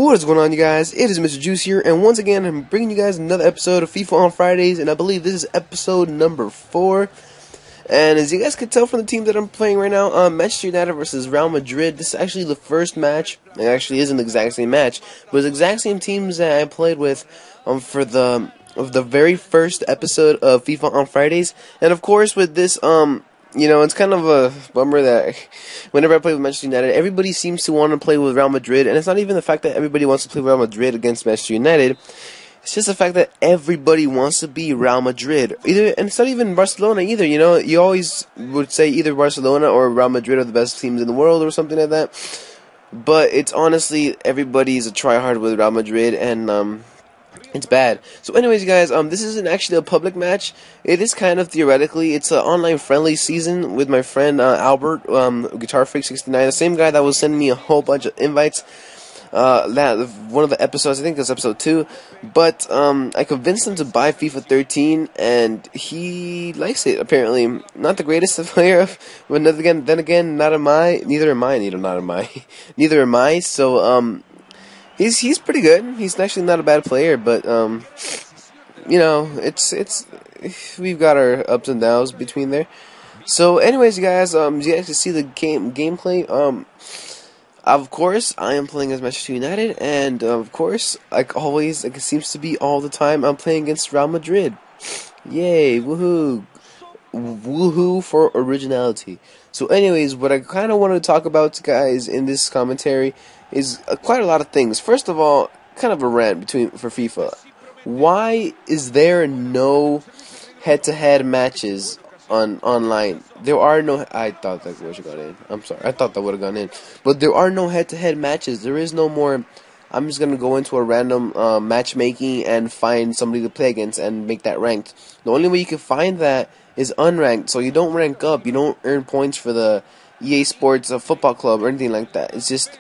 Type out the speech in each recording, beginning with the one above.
What is going on, you guys? It is Mr. Juice here, and once again, I'm bringing you guys another episode of FIFA on Fridays, and I believe this is episode number 4. And as you guys can tell from the team that I'm playing right now, Manchester United versus Real Madrid. This is actually the first match. It actually isn't the exact same match, but it's the exact same teams that I played with for the very first episode of FIFA on Fridays. And of course, with this it's kind of a bummer that whenever I play with Manchester United, everybody seems to want to play with Real Madrid, and it's not even the fact that everybody wants to play Real Madrid against Manchester United. It's just the fact that everybody wants to be Real Madrid. And it's not even Barcelona either, You always would say either Barcelona or Real Madrid are the best teams in the world or something like that. But it's honestly, everybody's a tryhard with Real Madrid, and it's bad. So anyways, guys, this isn't actually a public match. It is kind of theoretically. It's an online friendly season with my friend Albert, Guitar Freak 69, the same guy that was sending me a whole bunch of invites. That one of the episodes, I think it's episode 2, but I convinced him to buy FIFA 13, and he likes it. Apparently, not the greatest player, but then again, neither am I. So he's pretty good. He's actually not a bad player, but it's we've got our ups and downs between there. So, anyways, you guys, you guys can see the gameplay. Of course, I am playing as Manchester United, and of course, like always, like it seems to be all the time, I'm playing against Real Madrid. Yay! Woohoo! Woohoo for originality. So, anyways, what I kind of want to talk about, guys, in this commentary is quite a lot of things. First of all, kind of a rant for FIFA. Why is there no head-to-head matches online? There are no. I thought that would have gone in. I'm sorry. I thought that would have gone in. But there are no head-to-head matches. There is no more. I'm just gonna go into a random matchmaking and find somebody to play against and make that ranked. The only way you can find that is unranked. So you don't rank up. You don't earn points for the EA Sports football club or anything like that. It's just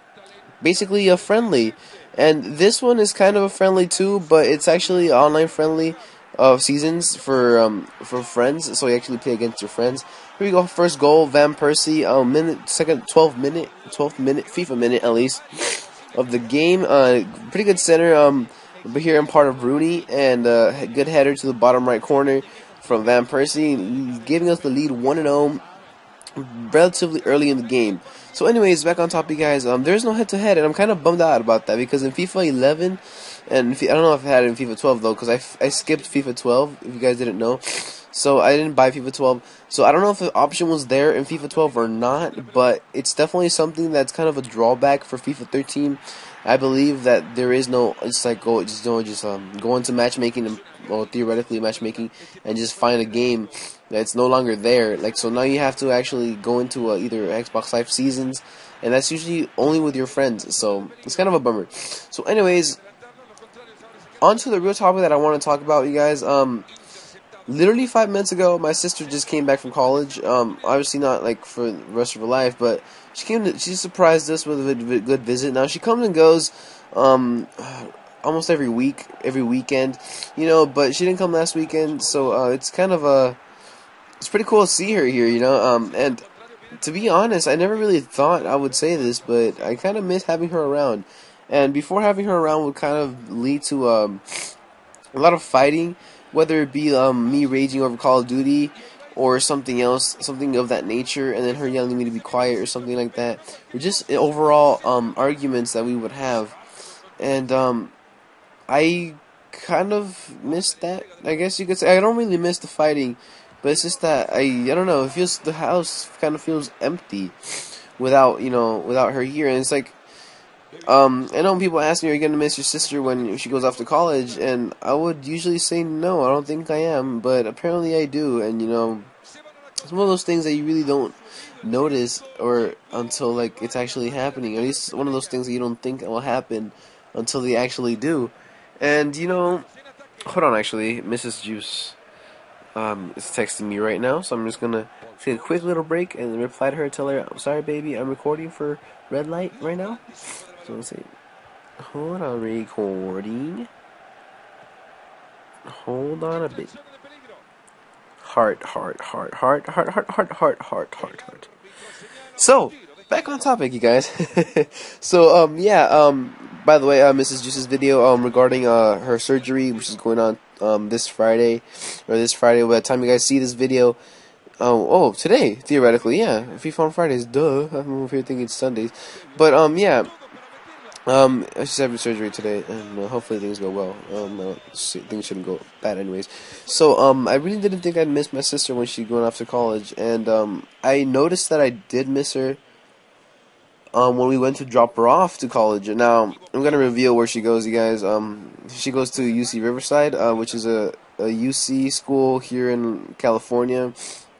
basically a friendly, and this one is kind of a friendly too, but it's actually online friendly of seasons for friends, so you actually play against your friends. Here we go, first goal, Van Persie, 12th minute FIFA minute at least of the game. Pretty good center, but here I'm part of Rooney, and good header to the bottom right corner from Van Persie, giving us the lead 1-0 relatively early in the game. So anyways, back on topic, guys, there's no head-to-head, and I'm kind of bummed out about that, because in FIFA 11, and I don't know if I had it in FIFA 12, though, because I skipped FIFA 12, if you guys didn't know, so I didn't buy FIFA 12, so I don't know if the option was there in FIFA 12 or not, but it's definitely something that's kind of a drawback for FIFA 13. I believe that there is no, it's like, go into matchmaking, and, well, theoretically matchmaking, and just find a game that's no longer there. Like, so now you have to actually go into either Xbox Live Seasons, and that's usually only with your friends, so it's kind of a bummer. So anyways, on to the real topic that I want to talk about, you guys. Literally 5 minutes ago, my sister just came back from college. Obviously not like for the rest of her life, but she surprised us with a good visit. Now she comes and goes almost every weekend, but she didn't come last weekend, so it's kind of it's pretty cool to see her here, and to be honest, I never really thought I would say this, but I kind of miss having her around. And before having her around would kind of lead to a lot of fighting, whether it be me raging over Call of Duty or something else, something of that nature, and then her yelling me to be quiet or something like that, or just overall arguments that we would have. And I kind of miss that, I guess you could say. I don't really miss the fighting, but it's just that I don't know. It feels, the house kind of feels empty without her here, and it's like, I know when people ask me, are you gonna miss your sister when she goes off to college? And I would usually say no, I don't think I am, but apparently I do. And it's one of those things that you really don't notice or until like it's actually happening. At least one of those things that you don't think will happen until they actually do. And hold on, actually, Mrs. Juice is texting me right now, so I'm just gonna take a quick little break and reply to her, tell her, I'm sorry, baby, I'm recording for red light right now. So let's see. Hold on, recording. Hold on a bit. Heart. So, back on topic, you guys. So, by the way, Mrs. Juice's video regarding her surgery, which is going on this Friday, by the time you guys see this video, today, theoretically, yeah. FIFA on Fridays, duh. I'm over here thinking it's Sundays. But, yeah. She's having surgery today, and hopefully things go well. Things shouldn't go bad anyways. So, I really didn't think I'd miss my sister when she's going off to college, and, I noticed that I did miss her, when we went to drop her off to college. And now, I'm gonna reveal where she goes, you guys. She goes to UC Riverside, which is a UC school here in California.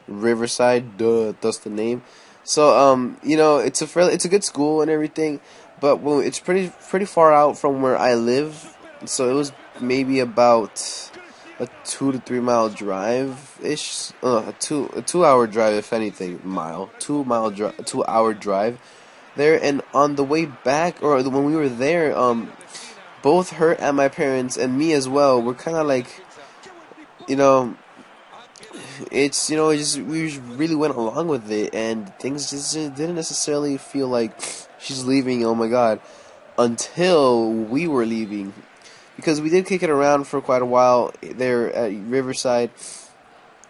Riverside, duh, that's the name. So, it's a good school and everything, but it's pretty far out from where I live. So it was maybe about a 2 to 3 mile drive ish, a 2 hour drive if anything, 2 hour drive there. And on the way back, or when we were there, both her and my parents and me as well were kind of like, you know. It's we just really went along with it, and things just didn't necessarily feel like she's leaving. Oh my god, until we were leaving, because we did kick it around for quite a while there at Riverside.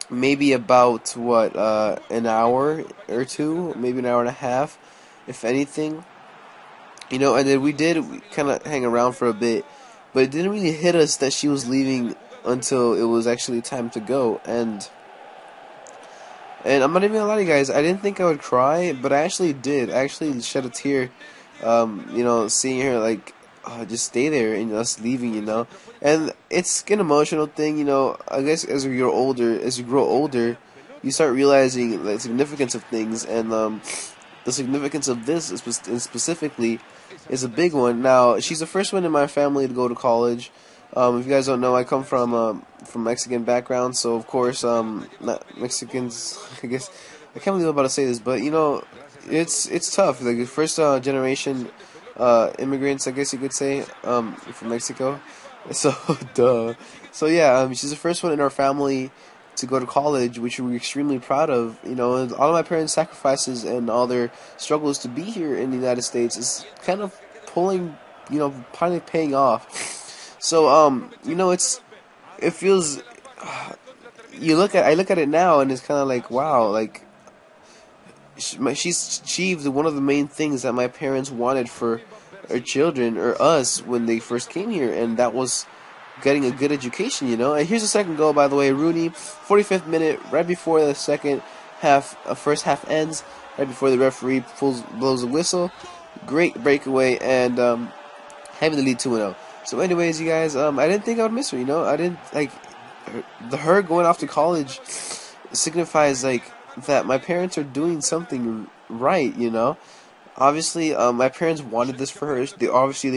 Maybe about an hour or two, maybe an hour and a half, if anything. And then we did kind of hang around for a bit, but it didn't really hit us that she was leaving until it was actually time to go. And I'm not even gonna lie to you guys, I didn't think I would cry, but I actually did. I actually shed a tear, seeing her, like, just stay there and us leaving, And it's an emotional thing, I guess as you grow older, you start realizing the significance of things, and the significance of this specifically is a big one. Now, she's the first one in my family to go to college. If you guys don't know, I come from Mexican background, so of course, not Mexicans. I guess I can't believe I'm about to say this, but it's tough. Like, first generation immigrants, I guess you could say, from Mexico. So duh. So yeah, she's the first one in our family to go to college, which we're extremely proud of. And all of my parents' sacrifices and all their struggles to be here in the United States is kind of finally paying off. So, it feels, I look at it now and it's kind of like, wow, like, she's achieved one of the main things that my parents wanted for our children, or us, when they first came here, and that was getting a good education, And here's the second goal, by the way. Rooney, 45th minute, right before the first half ends, right before the referee blows a whistle. Great breakaway, and, having the lead 2-0. So anyways, you guys, I didn't think I would miss her, I didn't, like, her going off to college signifies, like, that my parents are doing something right, Obviously, my parents wanted this for her. They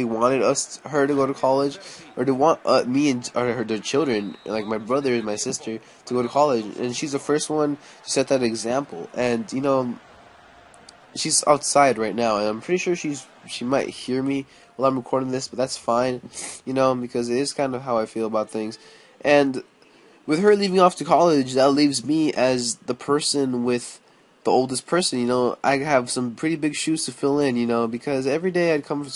wanted her to go to college, or they want me and their children, like my brother and my sister, to go to college. And she's the first one to set that example. And, she's outside right now, and I'm pretty sure she might hear me while I'm recording this, but that's fine, because it is kind of how I feel about things. And with her leaving off to college, that leaves me as the person with the oldest person. I have some pretty big shoes to fill in, because every day I'd come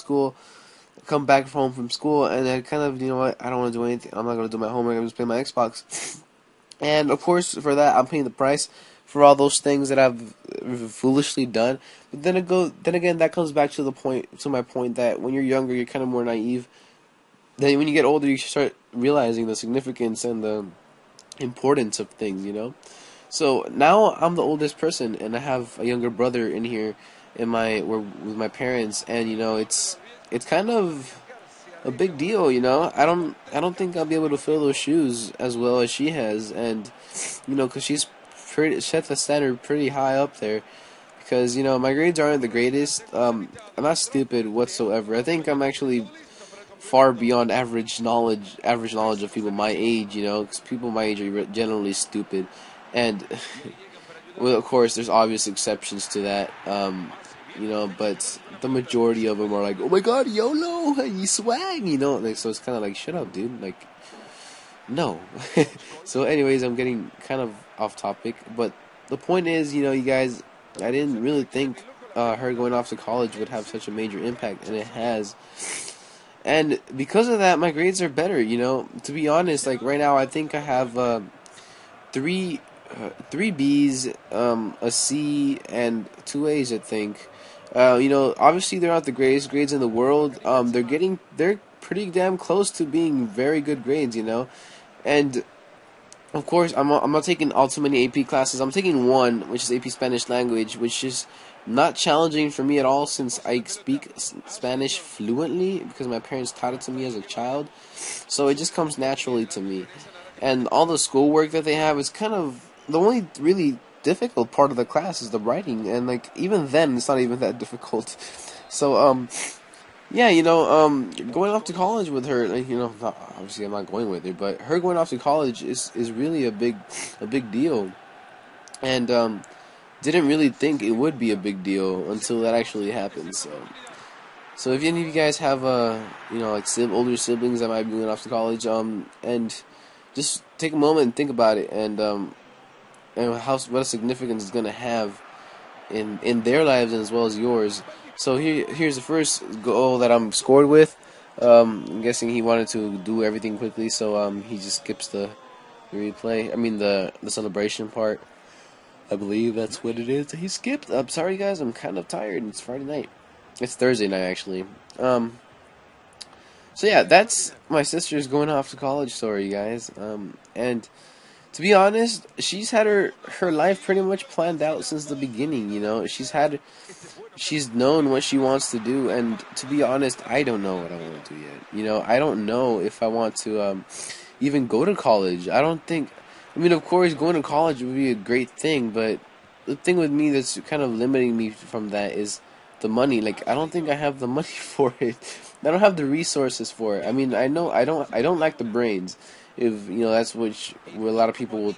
back home from school, and I'd kind of, what, I don't want to do anything. I'm not going to do my homework. I'm just playing my Xbox. And of course, for that, I'm paying the price for all those things that I've foolishly done. But then again, that comes back to my point that when you're younger, you're kind of more naive. Then when you get older, you start realizing the significance and the importance of things. So now I'm the oldest person, and I have a younger brother in here, with my parents, and it's kind of a big deal. I don't think I'll be able to fill those shoes as well as she has, and because she's set the standard pretty high up there. Because my grades aren't the greatest. I'm not stupid whatsoever. I think I'm actually far beyond average knowledge of people my age. Because people my age are generally stupid, and well, of course, there's obvious exceptions to that. But the majority of them are like, oh my god, YOLO, you swag, like, so it's kind of like, shut up, dude, like, no. So anyways, I'm getting kind of off topic, but the point is, you guys, I didn't really think her going off to college would have such a major impact, and it has. and because of that, my grades are better. To be honest, like right now, I think I have three three B's, a C, and two A's. I think. Obviously they're not the greatest grades in the world. They're pretty damn close to being very good grades. And of course, I'm not taking all too many AP classes. I'm taking one, which is AP Spanish language, which is not challenging for me at all since I speak Spanish fluently because my parents taught it to me as a child. So it just comes naturally to me. And all the schoolwork that they have is kind of the only really difficult part of the class is the writing, and like even then, it's not even that difficult. So yeah, going off to college with her, like, obviously I'm not going with her, but her going off to college is really a big deal, and didn't really think it would be a big deal until that actually happened. So if any of you guys have like older siblings that might be going off to college, and just take a moment and think about it, and what a significance it's gonna have in their lives and as well as yours. So here's the first goal that I'm scored with. I'm guessing he wanted to do everything quickly, so he just skips the replay. I mean the celebration part. I believe that's what it is that he skipped. I'm sorry guys, I'm kind of tired. It's Friday night. It's Thursday night actually. So yeah, that's my sister's going off to college story, guys. And to be honest, she's had her life pretty much planned out since the beginning. She's known what she wants to do, and to be honest, I don't know what I want to do yet. I don't know if I want to even go to college. I don't think. I mean, of course, going to college would be a great thing, but the thing with me that's kind of limiting me from that is the money. Like, I don't think I have the money for it. I don't have the resources for it. I mean, I know I don't lack the brains. If that's what a lot of people will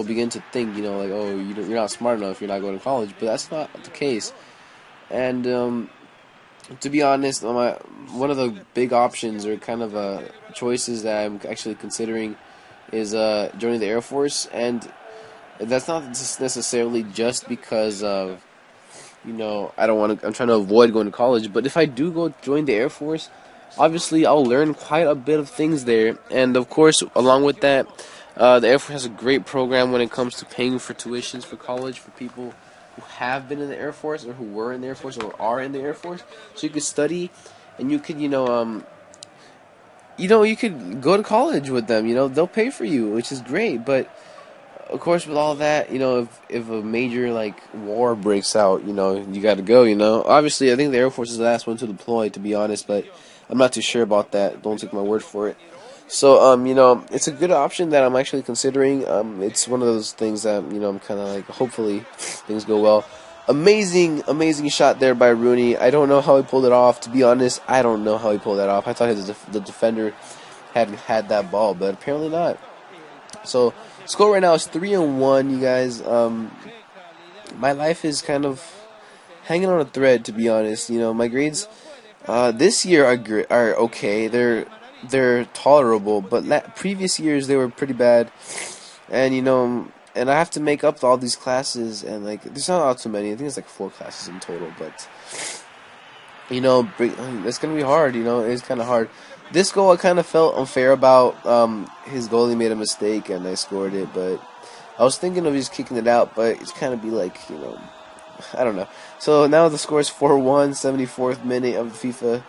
begin to think. Like, oh, you're not smart enough. You're not going to college, but that's not the case. And to be honest, one of the big options or kind of choices that I'm actually considering is joining the Air Force, and that's not just necessarily just because of I don't want to. I'm trying to avoid going to college, but if I do go join the Air Force, obviously I'll learn quite a bit of things there, and of course, along with that, the Air Force has a great program when it comes to paying for tuitions for college for people who have been in the Air Force or who were in the Air Force or are in the Air Force. So you could study, and you could you could go to college with them. They'll pay for you, which is great. But of course, with all that, if a major like war breaks out, you got to go. Obviously, I think the Air Force is the last one to deploy, to be honest. But I'm not too sure about that. Don't take my word for it. So, it's a good option that I'm actually considering. It's one of those things that I'm kind of like, hopefully, things go well. Amazing shot there by Rooney. I don't know how he pulled it off. To be honest, I don't know how he pulled that off. I thought the defender had that ball, but apparently not. So, score right now is 3-1, you guys. My life is kind of hanging on a thread, to be honest. My grades this year are okay. They're tolerable, but previous years they were pretty bad. And and I have to make up all these classes, and like there's not all too many. I think it's like 4 classes in total, but it's gonna be hard. It's kind of hard. This goal I kind of felt unfair about. His goalie made a mistake and I scored it, but I was thinking of just kicking it out, but it's kind of be like I don't know. So now the score is 4-1, 74th minute of FIFA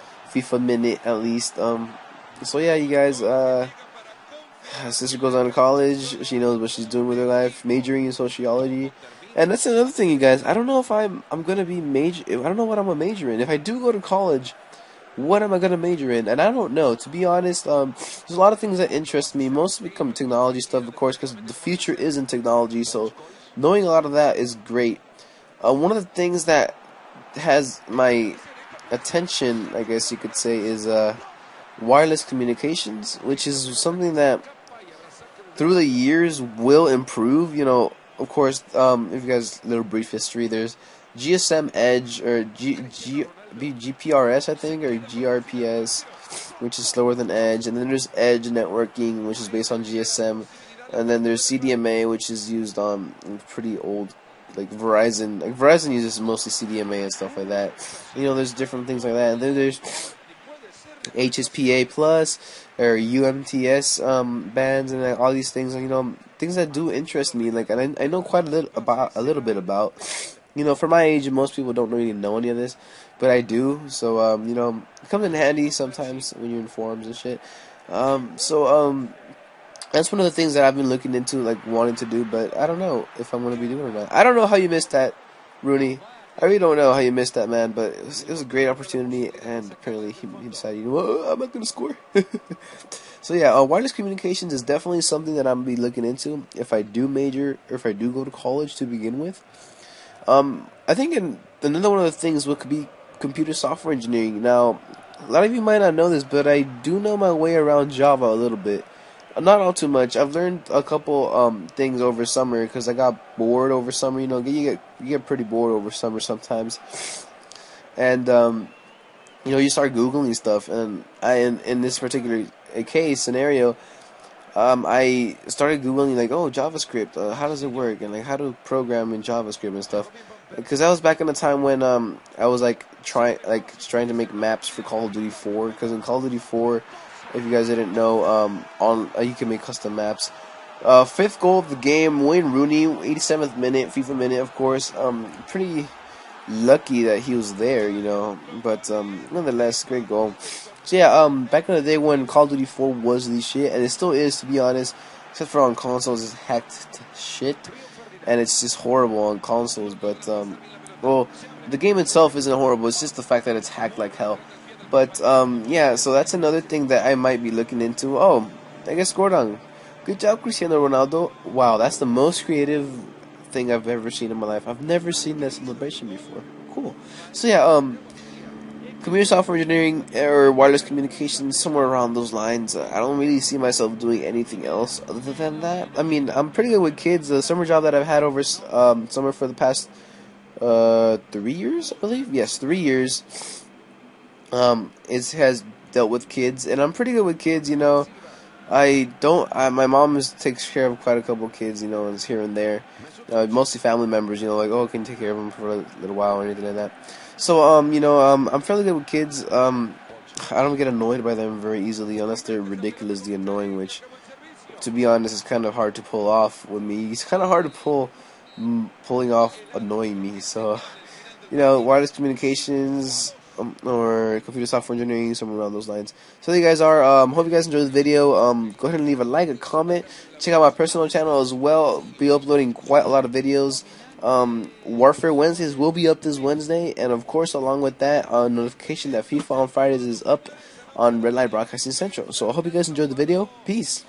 minute at least. So yeah, you guys. Sister goes on to college. She knows what she's doing with her life, majoring in sociology. And that's another thing, you guys. I don't know if I'm gonna be I don't know what I'm gonna major in. If I do go to college, what am I gonna major in? And I don't know. To be honest, there's a lot of things that interest me. Most of it come technology stuff, of course, because the future is in technology. So knowing a lot of that is great. One of the things that has my attention, I guess you could say, is wireless communications, which is something that through the years will improve. Of course, if you guys little brief history, there's GSM Edge or GPRS, I think, or GRPS, which is slower than Edge, and then there's Edge networking, which is based on GSM, and then there's CDMA, which is used on pretty old, like Verizon. Like Verizon uses mostly CDMA and stuff like that. There's different things like that, and then there's HSPA plus or UMTS bands and all these things, things that do interest me. Like, and I know quite a little bit about. For my age, most people don't really know any of this, but I do. So it comes in handy sometimes when you're in forums and shit. That's one of the things that I've been looking into, like wanting to do, but I don't know if I'm gonna be doing it or not. I don't know how you missed that, Rooney. I really don't know how you missed that, man. But it was a great opportunity, and apparently he decided, I'm not gonna score. So yeah, wireless communications is definitely something that I'm gonna be looking into if I do major or if I do go to college to begin with. I think another one of the things could be computer software engineering. Now, a lot of you might not know this, but I do know my way around Java a little bit. Not all too much. I've learned a couple things over summer because I got bored over summer. You get pretty bored over summer sometimes, and you start googling stuff. And in this particular case scenario, I started googling like, JavaScript, how does it work, and like how to program in JavaScript and stuff. Because that was back in the time when I was trying to make maps for Call of Duty 4. Because in Call of Duty 4, if you guys didn't know, you can make custom maps. Fifth goal of the game, Wayne Rooney, 87th minute, FIFA minute, of course. Pretty lucky that he was there, but nonetheless, great goal. So yeah, back in the day when Call of Duty 4 was the shit, and it still is, to be honest, except for on consoles, it's hacked to shit, and it's just horrible on consoles. But well, the game itself isn't horrible. It's just the fact that it's hacked like hell. But yeah, so that's another thing that I might be looking into. Oh, I guess Gordon, good job, Cristiano Ronaldo. Wow, that's the most creative thing I've ever seen in my life. I've never seen that celebration before. Cool. So yeah, computer software engineering or wireless communications, somewhere around those lines. I don't really see myself doing anything else other than that. I mean, I'm pretty good with kids. The summer job that I've had over summer for the past 3 years, I believe. Yes, 3 years. It has dealt with kids, and I'm pretty good with kids. My mom takes care of quite a couple of kids. And it's here and there. Mostly family members. Can you take care of them for a little while or anything like that. So, I'm fairly good with kids. I don't get annoyed by them very easily unless they're ridiculously annoying, which, to be honest, is kind of hard to pull off with me. It's kind of hard to pulling off annoying me. So, wireless communications or computer software engineering, somewhere around those lines. So there you guys are. Hope you guys enjoyed the video. Go ahead and leave a like, a comment. Check out my personal channel as well. Be uploading quite a lot of videos. Warfare Wednesdays will be up this Wednesday, and of course, along with that, a notification that FIFA on Fridays is up on Red Light Broadcasting Central. So I hope you guys enjoyed the video. Peace.